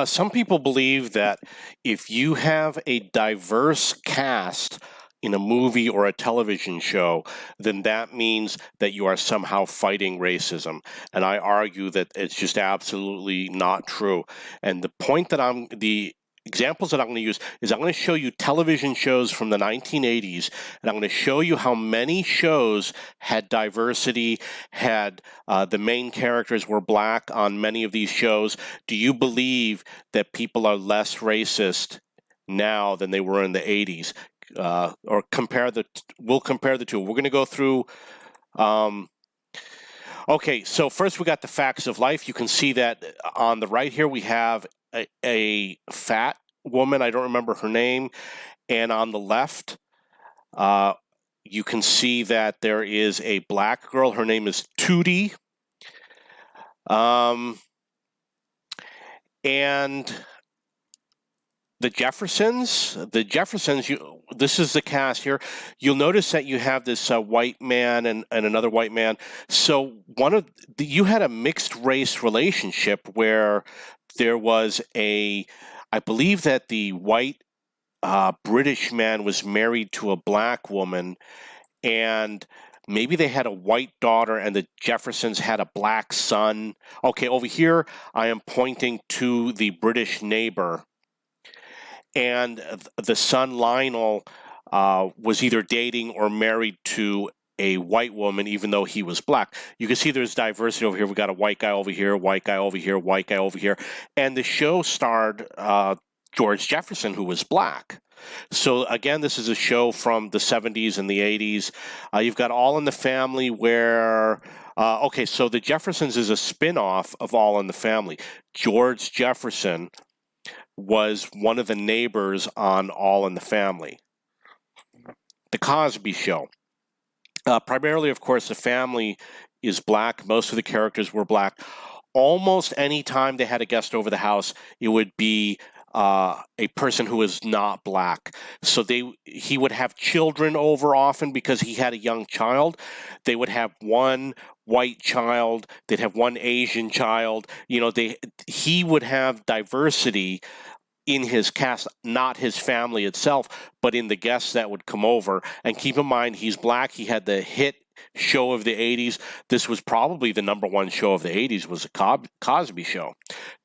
Some people believe that if you have a diverse cast in a movie or a television show, then that means that you are somehow fighting racism. And I argue that it's just absolutely not true. And the examples that I'm going to use is I'm going to show you television shows from the 1980s, and I'm going to show you how many shows had diversity, had the main characters were black on many of these shows. Do you believe that people are less racist now than they were in the 80s? Or we'll compare the two. We're going to go through. Um, okay, so first we got the facts of life. You can see that on the right here we have a fat woman. I don't remember her name. And on the left, uh, you can see that there is a black girl. Her name is Tootie. Um, and the Jeffersons, this is the cast here. You'll notice that you have this white man and another white man. So you had a mixed race relationship where there was I believe that the white British man was married to a black woman, and maybe they had a white daughter, and the Jeffersons had a black son. Okay, over here I am pointing to the British neighbor, and the son Lionel was either dating or married to a white woman, even though he was black. You can see there's diversity over here. We got a white guy over here, white guy over here, white guy over here, and the show starred George Jefferson, who was black. So again, this is a show from the 70s and the 80s. You've got All in the Family, where okay, so the Jeffersons is a spin-off of All in the Family. George Jefferson was one of the neighbors on All in the Family. The Cosby Show. Primarily, of course, the family is black. Most of the characters were black. Almost any time they had a guest over the house, it would be a person who is not black. So he would have children over often because he had a young child. They would have one white child. They'd have one Asian child. He would have diversity in his cast, not his family itself, but in the guests that would come over. And keep in mind, he's black. He had the hit show of the 80s. This was probably the number one show of the 80s, was a Cosby Show.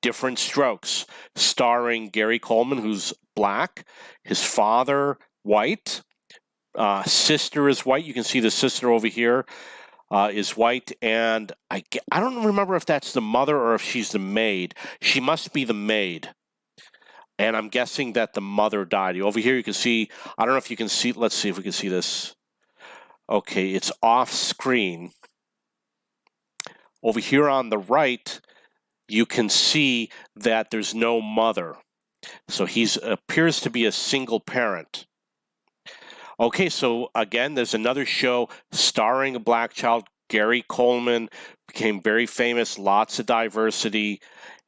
Different Strokes, starring Gary Coleman, who's black, his father white, sister is white. You can see the sister over here is white, and I don't remember if that's the mother or if she's the maid. She must be the maid. And I'm guessing that the mother died. Over here you can see, I don't know if you can see, let's see if we can see this. Okay, it's off screen. Over here on the right, you can see that there's no mother. So he appears to be a single parent. Okay, so again, there's another show starring a black child. Gary Coleman became very famous, lots of diversity,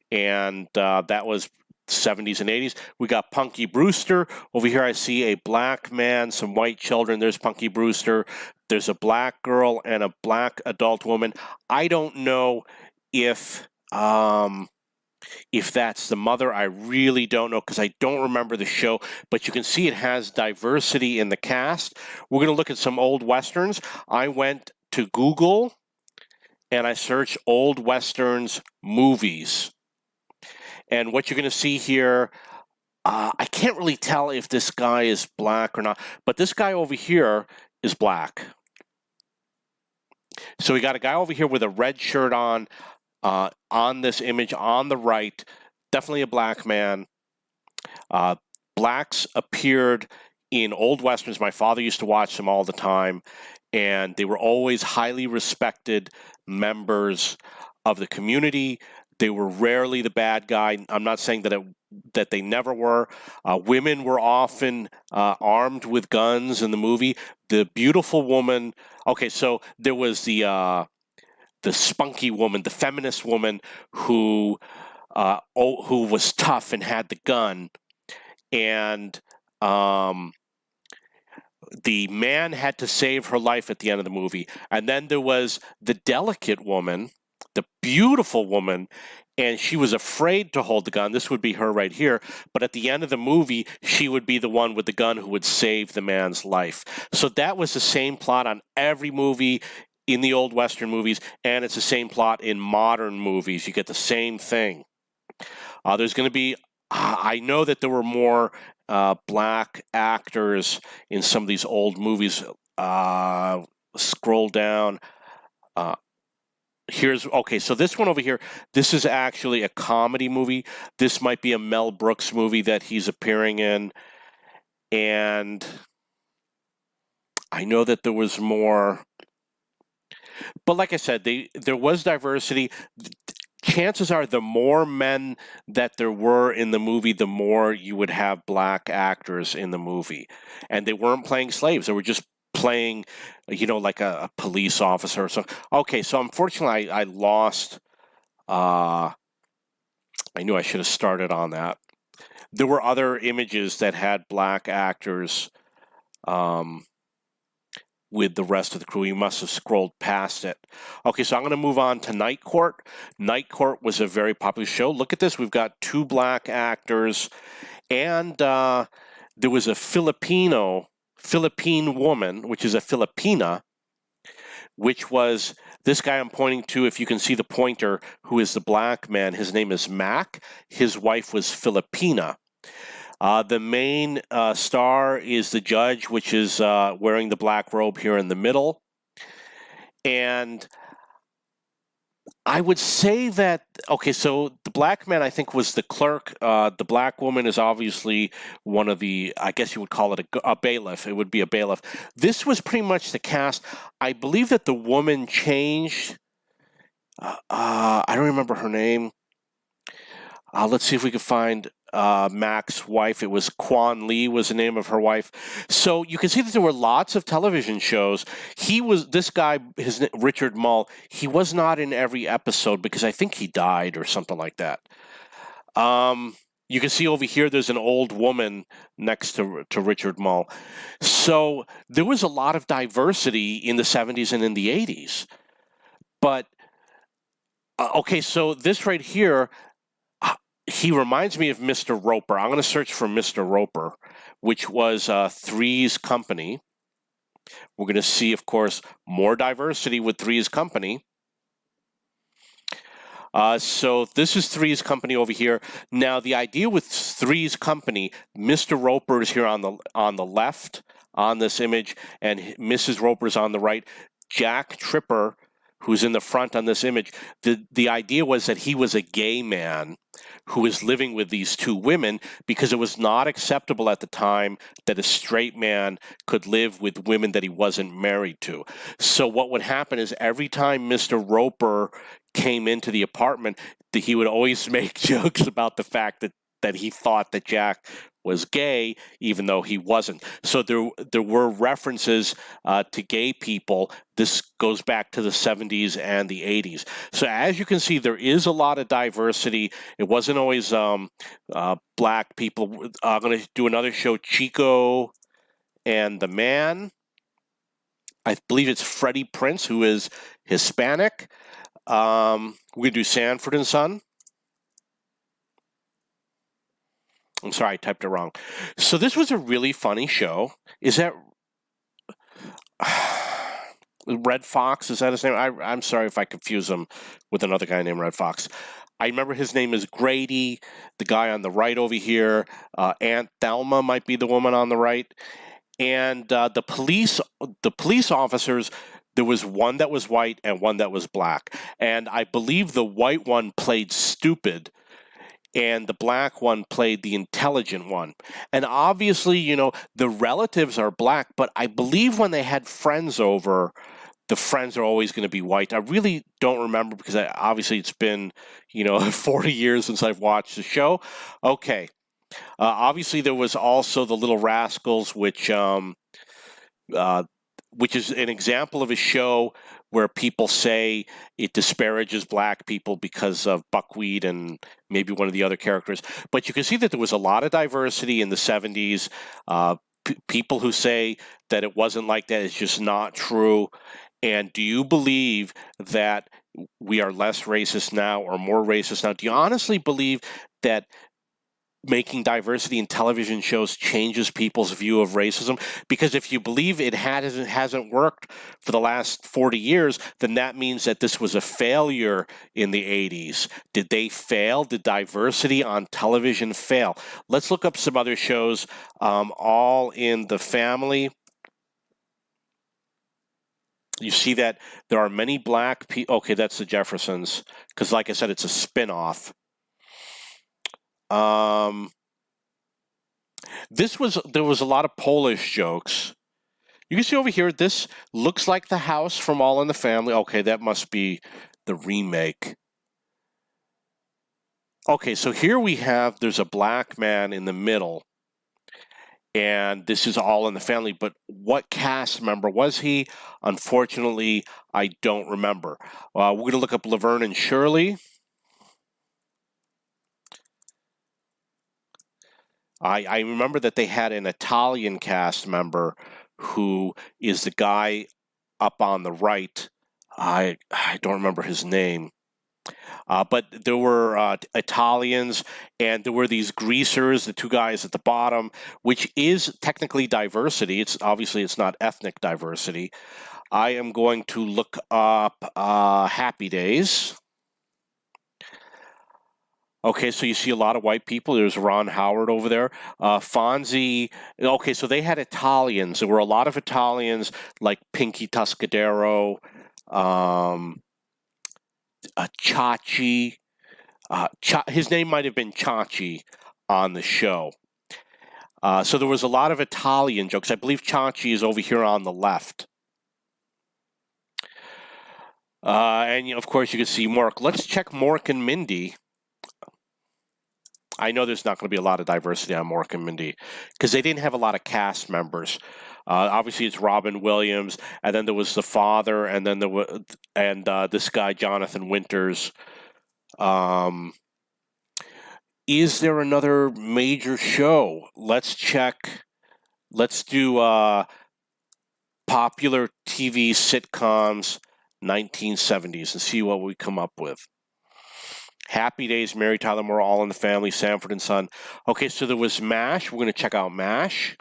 and that was 70s and 80s. We got Punky Brewster. Over here I see a black man, some white children. There's Punky Brewster. There's a black girl and a black adult woman. I don't know if that's the mother. I really don't know because I don't remember the show, but you can see it has diversity in the cast. We're going to look at some old Westerns. I went to Google and I searched old Westerns movies. And what you're going to see here, I can't really tell if this guy is black or not, but this guy over here is black. So we got a guy over here with a red shirt on this image on the right, definitely a black man. Blacks appeared in old Westerns. My father used to watch them all the time, and they were always highly respected members of the community. They were rarely the bad guy. I'm not saying that they never were. Women were often armed with guns in the movie. The beautiful woman. Okay, so there was the spunky woman, the feminist woman who was tough and had the gun, and the man had to save her life at the end of the movie. And then there was the delicate woman, the beautiful woman, and she was afraid to hold the gun. This would be her right here. But at the end of the movie, she would be the one with the gun who would save the man's life. So that was the same plot on every movie in the old Western movies, and it's the same plot in modern movies. You get the same thing. There's going to be, I know that there were more black actors in some of these old movies. Scroll down. Okay, so this one over here, this is actually a comedy movie. This might be a Mel Brooks movie that he's appearing in. And I know that there was more. But like I said, there was diversity. Chances are the more men that there were in the movie, the more you would have black actors in the movie. And they weren't playing slaves. They were just playing, like a police officer or something. Okay, so unfortunately, I lost. I knew I should have started on that. There were other images that had black actors with the rest of the crew. You must have scrolled past it. Okay, so I'm going to move on to Night Court. Night Court was a very popular show. Look at this. We've got 2 black actors, and there was a Philippine woman, which is a Filipina, which was this guy I'm pointing to, if you can see the pointer, who is the black man. His name is Mac. His wife was Filipina. The main star is the judge, which is wearing the black robe here in the middle. And I would say that, okay, so the black man, I think, was the clerk. The black woman is obviously one of the, I guess you would call it a bailiff. It would be a bailiff. This was pretty much the cast. I believe that the woman changed. I don't remember her name. Let's see if we can find Mac's wife. It was Quan Lee was the name of her wife. So you can see that there were lots of television shows. This guy, Richard Mull, he was not in every episode because I think he died or something like that. You can see over here there's an old woman next to Richard Mull. So there was a lot of diversity in the 70s and in the 80s. But, okay, so this right here, he reminds me of Mr. Roper. I'm going to search for Mr. Roper, which was Three's Company. We're going to see, of course, more diversity with Three's Company. So this is Three's Company over here. Now, the idea with Three's Company, Mr. Roper is here on the left on this image, and Mrs. Roper is on the right. Jack Tripper, who's in the front on this image, the idea was that he was a gay man who was living with these 2 women because it was not acceptable at the time that a straight man could live with women that he wasn't married to. So what would happen is every time Mr. Roper came into the apartment, he would always make jokes about the fact that he thought that Jack was gay, even though he wasn't. So there were references to gay people. This goes back to the 70s and the 80s. So as you can see, there is a lot of diversity. It wasn't always black people. I'm going to do another show, Chico and the Man. I believe it's Freddie Prinze, who is Hispanic. We're going to do Sanford and Son. I'm sorry, I typed it wrong. So this was a really funny show. Is that Red Fox? Is that his name? I'm sorry if I confuse him with another guy named Red Fox. I remember his name is Grady. The guy on the right over here, Aunt Thelma might be the woman on the right. And the police officers, there was one that was white and one that was black. And I believe the white one played stupid, and the black one played the intelligent one. And obviously, the relatives are black, but I believe when they had friends over, the friends are always going to be white. I really don't remember because obviously it's been, 40 years since I've watched the show. Okay. Obviously, there was also the Little Rascals, which is an example of a show where people say it disparages black people because of buckwheat and maybe one of the other characters. But you can see that there was a lot of diversity in the 70s. People who say that it wasn't like that is just not true. And do you believe that we are less racist now or more racist now. Do you honestly believe that making diversity in television shows changes people's view of racism? Because if you believe it hasn't worked for the last 40 years, then that means that this was a failure in the 80s. Did they fail? Did diversity on television fail? Let's look up some other shows. All in the Family. You see that there are many black people. Okay, that's the Jeffersons, because like I said, it's a spin-off. There was a lot of Polish jokes. You can see over here, this looks like the house from All in the Family. Okay, that must be the remake. Okay, so here we have, there's a black man in the middle, and this is All in the Family, but what cast member was he? Unfortunately, I don't remember. We're going to look up Laverne and Shirley. I remember that they had an Italian cast member who is the guy up on the right. I don't remember his name. But there were Italians, and there were these greasers, the two guys at the bottom, which is technically diversity. It's obviously it's not ethnic diversity. I am going to look up Happy Days. Okay, so you see a lot of white people. There's Ron Howard over there. Fonzie. Okay, so they had Italians. There were a lot of Italians, like Pinky Tuscadero, Chachi. His name might have been Chachi on the show. So there was a lot of Italian jokes. I believe Chachi is over here on the left. And of course, you can see Mork. Let's check Mork and Mindy. I know there's not going to be a lot of diversity on Mork and Mindy because they didn't have a lot of cast members. Obviously, it's Robin Williams, and then there was the father, and then there was this guy Jonathan Winters. Is there another major show? Let's check. Let's do popular TV sitcoms 1970s and see what we come up with. Happy Days, Mary Tyler Moore, All in the Family, Sanford and Son. Okay, so there was MASH. We're going to check out MASH.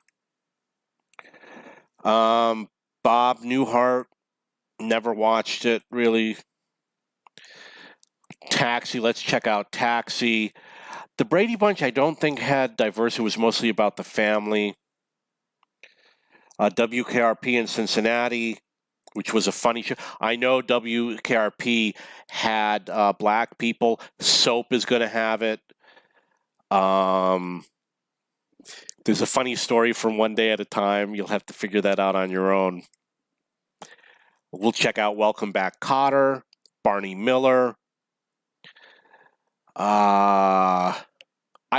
Bob Newhart, never watched it, really. Taxi, let's check out Taxi. The Brady Bunch, I don't think had diversity. It was mostly about the family. WKRP in Cincinnati, which was a funny show. I know WKRP had black people. Soap is going to have it. There's a funny story from One Day at a Time. You'll have to figure that out on your own. We'll check out Welcome Back, Kotter, Barney Miller. I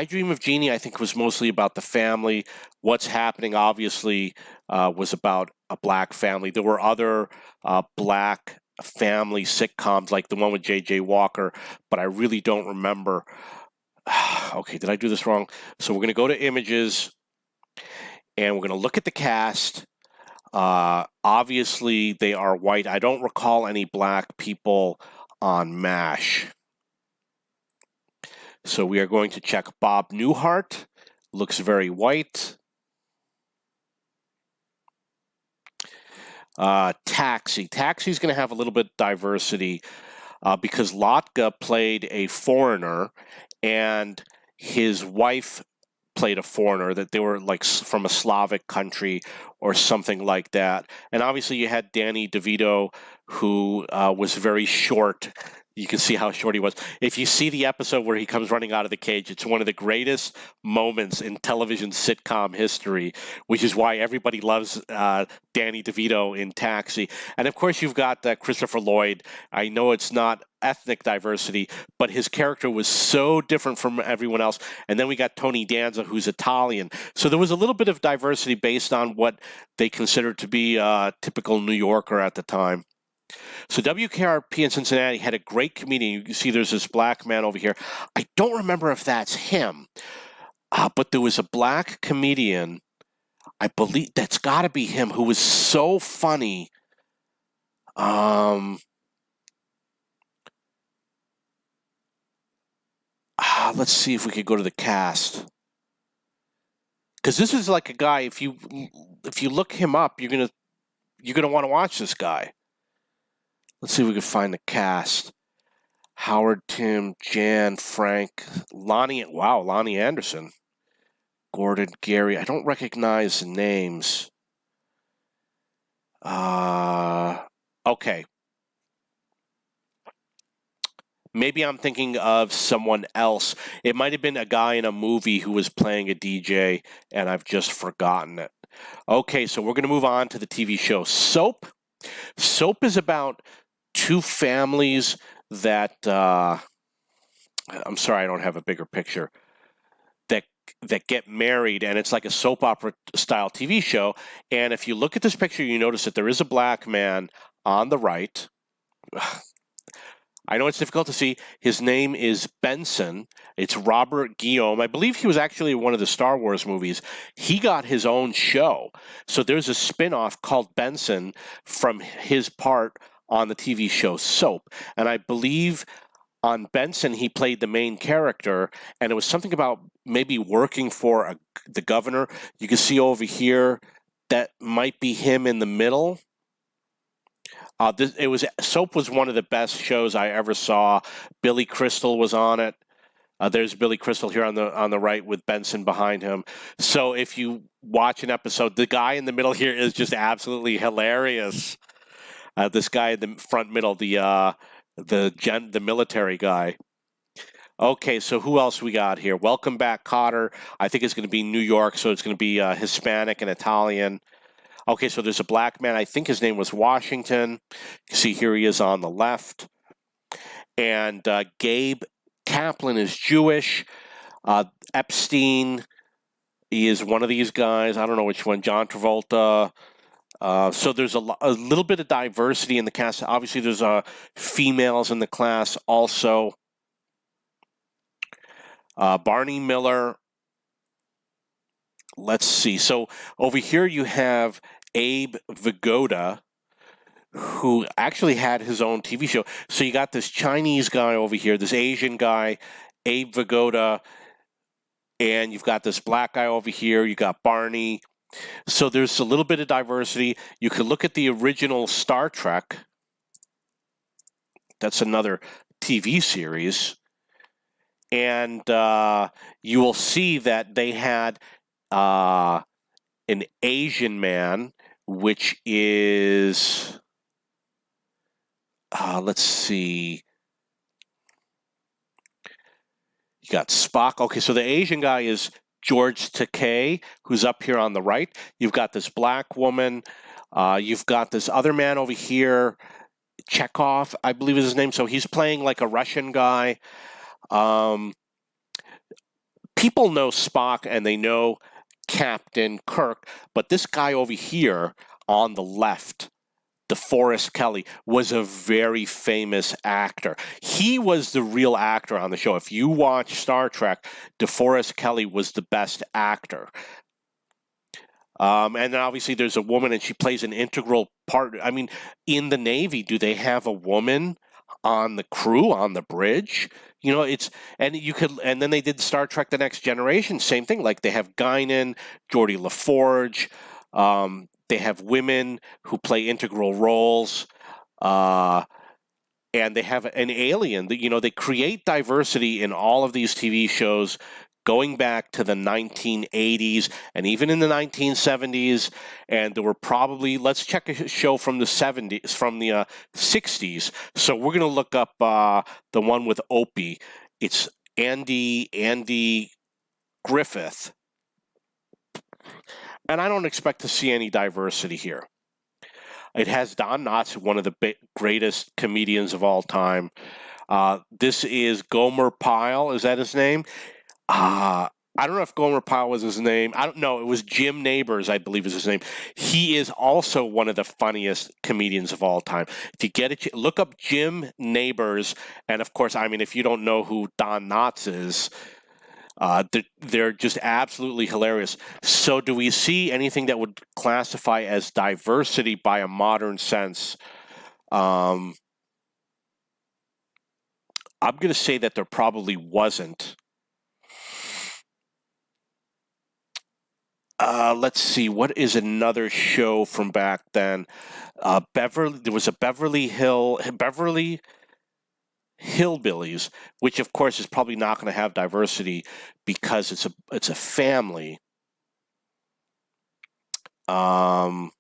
Dream of Jeannie, I think, was mostly about the family. What's Happening, obviously, was about a black family. There were other black family sitcoms, like the one with J.J. Walker, but I really don't remember. Okay, did I do this wrong? So we're going to go to Images, and we're going to look at the cast. Obviously, they are white. I don't recall any black people on MASH. So we are going to check Bob Newhart. Looks very white. Taxi. Taxi's going to have a little bit of diversity because Latka played a foreigner and his wife played a foreigner, that they were like from a Slavic country or something like that. And obviously you had Danny DeVito, who was very short. You can see how short he was. If you see the episode where he comes running out of the cage, it's one of the greatest moments in television sitcom history, which is why everybody loves Danny DeVito in Taxi. And of course, you've got Christopher Lloyd. I know it's not ethnic diversity, but his character was so different from everyone else. And then we got Tony Danza, who's Italian. So there was a little bit of diversity based on what they considered to be typical New Yorker at the time. So WKRP in Cincinnati had a great comedian. You can see there's this black man over here. I don't remember if that's him, but there was a black comedian, I believe that's got to be him, who was so funny. let's see if we could go to the cast. Because this is like a guy, if you look him up, you're gonna want to watch this guy. Let's see if we can find the cast. Howard, Tim, Jan, Frank, Lonnie. Wow, Lonnie Anderson. Gordon, Gary. I don't recognize the names. Okay. Maybe I'm thinking of someone else. It might have been a guy in a movie who was playing a DJ, and I've just forgotten it. Okay, so we're going to move on to the TV show Soap. Soap is about two families that I'm sorry, I don't have a bigger picture. That get married, and it's like a soap opera style TV show. And if you look at this picture, you notice that there is a black man on the right. I know it's difficult to see. His name is Benson. It's Robert Guillaume. I believe he was actually in one of the Star Wars movies. He got his own show. So there's a spin-off called Benson from his part on the TV show Soap. And I believe on Benson, he played the main character, and it was something about maybe working for the governor. You can see over here that might be him in the middle. Soap was one of the best shows I ever saw. Billy Crystal was on it. There's Billy Crystal here on the right with Benson behind him. So if you watch an episode, the guy in the middle here is just absolutely hilarious. This guy in the front middle, the military guy. Okay, so who else we got here? Welcome Back, Kotter. I think it's going to be New York, so it's going to be Hispanic and Italian. Okay, so there's a black man. I think his name was Washington. You see here he is on the left. And Gabe Kaplan is Jewish. Epstein, he is one of these guys. I don't know which one. John Travolta. So there's a little bit of diversity in the cast. Obviously, there's females in the class also. Barney Miller. Let's see. So over here you have Abe Vigoda, who actually had his own TV show. So you got this Chinese guy over here, this Asian guy, Abe Vigoda, and you've got this black guy over here. You got Barney. So there's a little bit of diversity. You could look at the original Star Trek. That's another TV series. And you will see that they had an Asian man, which is, let's see. You got Spock. Okay, so the Asian guy is George Takei, who's up here on the right. You've got this black woman. You've got this other man over here, Chekhov, I believe is his name. So he's playing like a Russian guy. People know Spock and they know Captain Kirk, but this guy over here on the left, DeForest Kelley, was a very famous actor. He was the real actor on the show. If you watch Star Trek, DeForest Kelley was the best actor. And then obviously there's a woman and she plays an integral part. I mean, in the Navy, do they have a woman on the crew, on the bridge? You know, and then they did Star Trek The Next Generation, same thing. Like they have Guinan, Geordie LaForge, they have women who play integral roles, and they have an alien. You know, they create diversity in all of these TV shows going back to the 1980s and even in the 1970s. And there were probably, let's check a show from the 70s, from the 60s. So we're going to look up the one with Opie. It's Andy Griffith. And I don't expect to see any diversity here. It has Don Knotts, one of the greatest comedians of all time. This is Gomer Pyle. Is that his name? I don't know if Gomer Pyle was his name. I don't know. It was Jim Nabors, I believe is his name. He is also one of the funniest comedians of all time. If you get it, look up Jim Nabors. And of course, I mean, if you don't know who Don Knotts is, they're just absolutely hilarious. So do we see anything that would classify as diversity by a modern sense? I'm going to say that there probably wasn't. Let's see, what is another show from back then? There was a Beverly Hillbillies, which of course is probably not going to have diversity because it's a family. So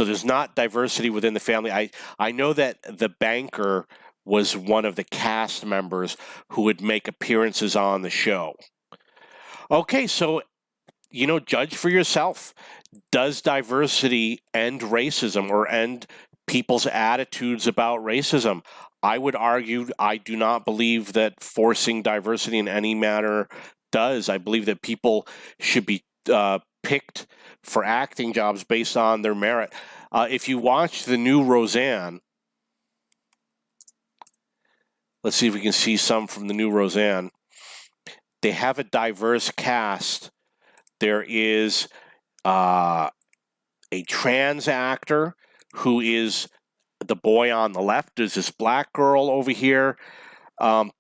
there's not diversity within the family. I know that the banker was one of the cast members who would make appearances on the show. Okay, so judge for yourself. Does diversity end racism or end people's attitudes about racism? I would argue I do not believe that forcing diversity in any manner does. I believe that people should be picked for acting jobs based on their merit. If you watch the new Roseanne, let's see if we can see some from the new Roseanne. They have a diverse cast. There is a trans actor who is the boy on the left. There's this black girl over here.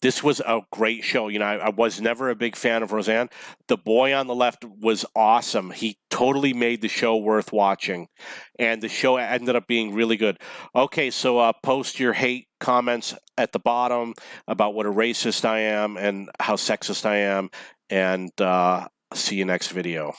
This was a great show. I was never a big fan of Roseanne. The boy on the left was awesome. He totally made the show worth watching, and the show ended up being really good. Okay, so post your hate comments at the bottom about what a racist I am and how sexist I am, and see you next video.